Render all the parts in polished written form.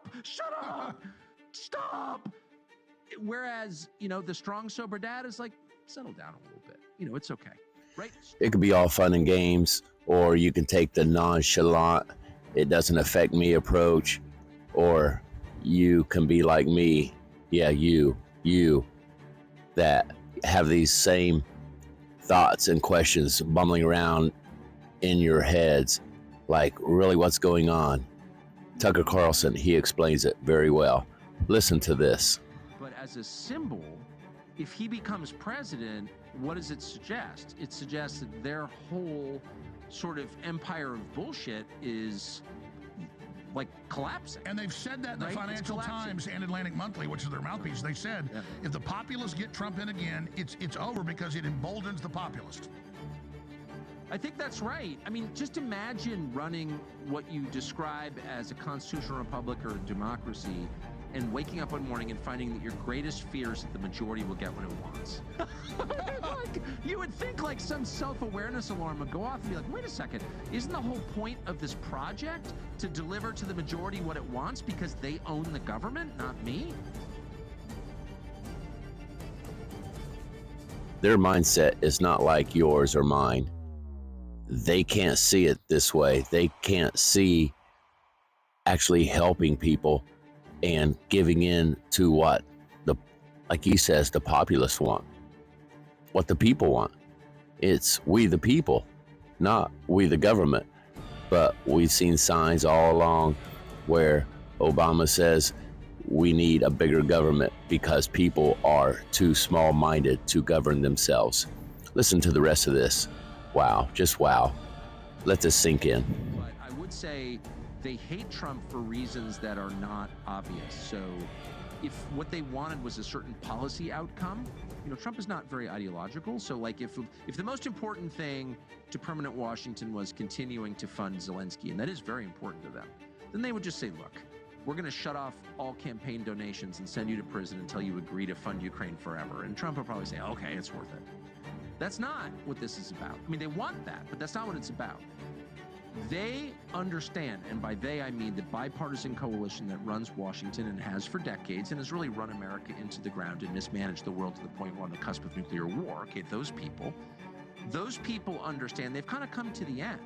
up! Shut up! Stop! Whereas, the strong, sober dad is like, settle down a little bit. It's okay, right? It could be all fun and games, or you can take the nonchalant, it doesn't affect me approach, or you can be like me. Yeah, you that have these same thoughts and questions bumbling around in your heads, like, really, what's going on? Tucker Carlson, he explains it very well. Listen to this. But as a symbol, if he becomes president, what does it suggest? It suggests that their whole sort of empire of bullshit is like collapsing. And they've said that in the Financial Times and Atlantic Monthly, which is their mouthpiece. They said, if the populists get Trump in again, it's over because it emboldens the populist. I think that's right. I mean, just imagine running what you describe as a constitutional republic or a democracy and waking up one morning and finding that your greatest fear is that the majority will get what it wants. Like, you would think like some self-awareness alarm would go off and be like, wait a second, isn't the whole point of this project to deliver to the majority what it wants because they own the government, not me? Their mindset is not like yours or mine. They can't see it this way. They can't see actually helping people and giving in to what like he says, the populists want, what the people want. It's we the people, not we the government. But we've seen signs all along where Obama says we need a bigger government because people are too small-minded to govern themselves. Listen to the rest of this. Wow, just wow. Let this sink in. But I would say they hate Trump for reasons that are not obvious. So if what they wanted was a certain policy outcome, Trump is not very ideological. So like if the most important thing to permanent Washington was continuing to fund Zelensky, and that is very important to them, then they would just say, look, we're going to shut off all campaign donations and send you to prison until you agree to fund Ukraine forever. And Trump would probably say, okay, it's worth it. That's not what this is about. I mean, they want that, but that's not what it's about. They understand, and by they I mean the bipartisan coalition that runs Washington and has for decades and has really run America into the ground and mismanaged the world to the point we're on the cusp of nuclear war. Okay, those people understand. They've kind of come to the end.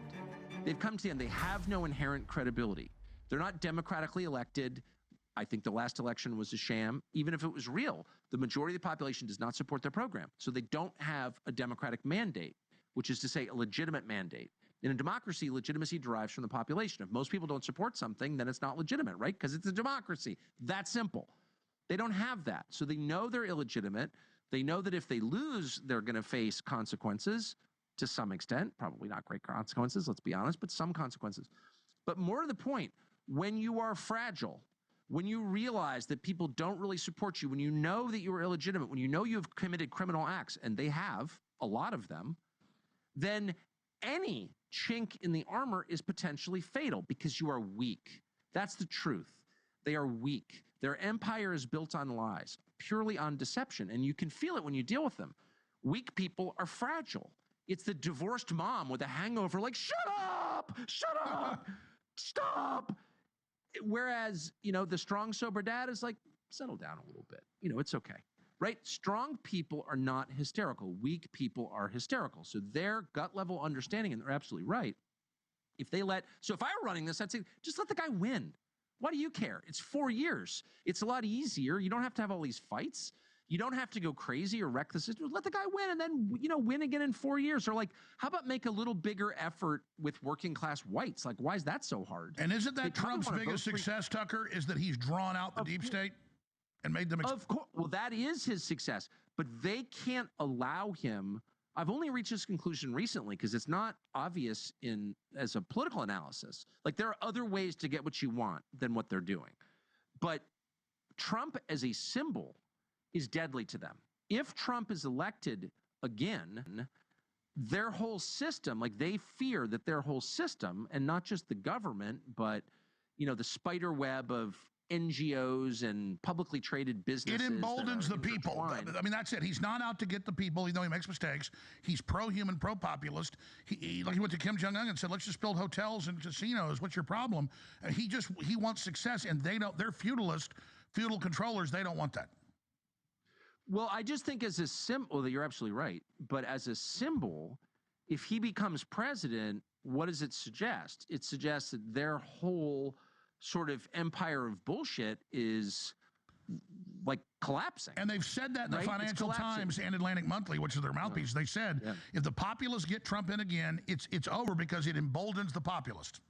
They've come to the end. They have no inherent credibility. They're not democratically elected. I think the last election was a sham. Even if it was real, the majority of the population does not support their program. So they don't have a democratic mandate, which is to say a legitimate mandate. In a democracy, legitimacy derives from the population. If most people don't support something, then it's not legitimate, right? Because it's a democracy. That simple. They don't have that. So they know they're illegitimate. They know that if they lose, they're going to face consequences to some extent. Probably not great consequences, let's be honest, but some consequences. But more to the point, when you are fragile, when you realize that people don't really support you, when you know that you are illegitimate, when you know you have committed criminal acts, and they have, a lot of them, then any chink in the armor is potentially fatal because you are weak. That's the truth. They are weak. Their empire is built on lies, purely on deception, and you can feel it when you deal with them. Weak people are fragile. It's the divorced mom with a hangover like, shut up, stop. Whereas, the strong, sober dad is like, settle down a little bit. It's okay, right? Strong people are not hysterical. Weak people are hysterical. So their gut level understanding, and they're absolutely right. So if I were running this, I'd say, just let the guy win. Why do you care? It's 4 years. It's a lot easier. You don't have to have all these fights. You don't have to go crazy or wreck the system. Let the guy win and then, win again in 4 years. Or like, how about make a little bigger effort with working class whites? Like, why is that so hard? And isn't that Trump's biggest success, Tucker, is that he's drawn out the deep state and made them... Of course. Well, that is his success. But they can't allow him... I've only reached this conclusion recently because it's not obvious as a political analysis. Like, there are other ways to get what you want than what they're doing. But Trump as a symbol is deadly to them. If Trump is elected again, their whole system, like they fear that their whole system, and not just the government, but the spider web of NGOs and publicly traded businesses. It emboldens the people. intertwined. I mean, that's it. He's not out to get the people, even though he makes mistakes. He's pro-human, pro-populist. Like he went to Kim Jong-un and said, let's just build hotels and casinos. What's your problem? He wants success, and they don't. They're feudal controllers. They don't want that. Well, I just think as a symbol, you're absolutely right. But as a symbol, if he becomes president, what does it suggest? It suggests that their whole sort of empire of bullshit is like collapsing. And they've said that in the right? Financial Times and Atlantic Monthly, which is their mouthpiece. They said, if the populists get Trump in again, it's over because it emboldens the populist.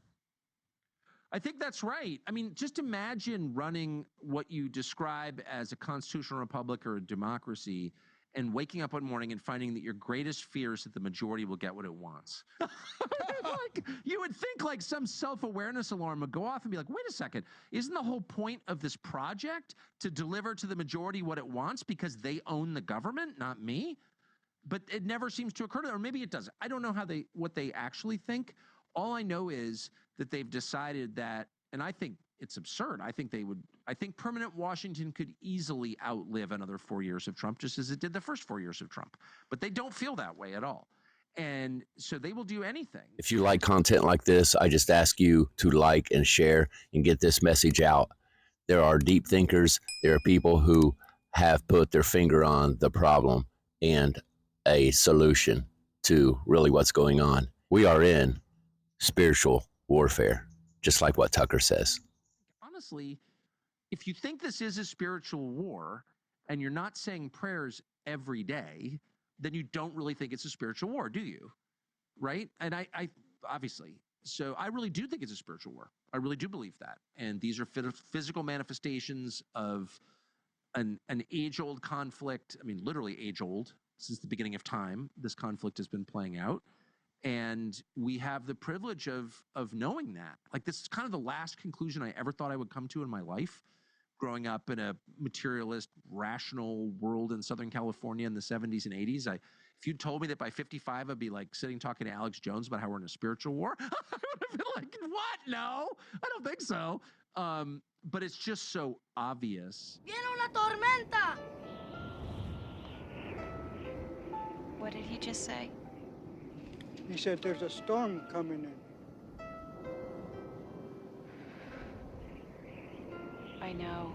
I think that's right. I mean, just imagine running what you describe as a constitutional republic or a democracy and waking up one morning and finding that your greatest fear is that the majority will get what it wants. Like, you would think like some self-awareness alarm would go off and be like, wait a second, isn't the whole point of this project to deliver to the majority what it wants because they own the government, not me? But it never seems to occur to them, or maybe it doesn't. I don't know what they actually think. All I know is that they've decided that, and I think it's absurd. I think permanent Washington could easily outlive another 4 years of Trump, just as it did the first 4 years of Trump. But they don't feel that way at all. And so they will do anything. If you like content like this, I just ask you to like and share and get this message out. There are deep thinkers. There are people who have put their finger on the problem and a solution to really what's going on. We are in spiritual warfare, just like what Tucker says. Honestly, if you think this is a spiritual war and you're not saying prayers every day, then you don't really think it's a spiritual war, do you? Right? And I obviously, so I really do think it's a spiritual war. I really do believe that. And these are physical manifestations of an age-old conflict. I mean, literally age-old. Since the beginning of time, this conflict has been playing out. And we have the privilege of knowing that. Like, this is kind of the last conclusion I ever thought I would come to in my life, growing up in a materialist, rational world in Southern California in the 70s and 80s. If you'd told me that by 55 I'd be like sitting talking to Alex Jones about how we're in a spiritual war, I would have been like, what? No, I don't think so. But it's just so obvious. Viene una tormenta! What did he just say? He said there's a storm coming in. I know.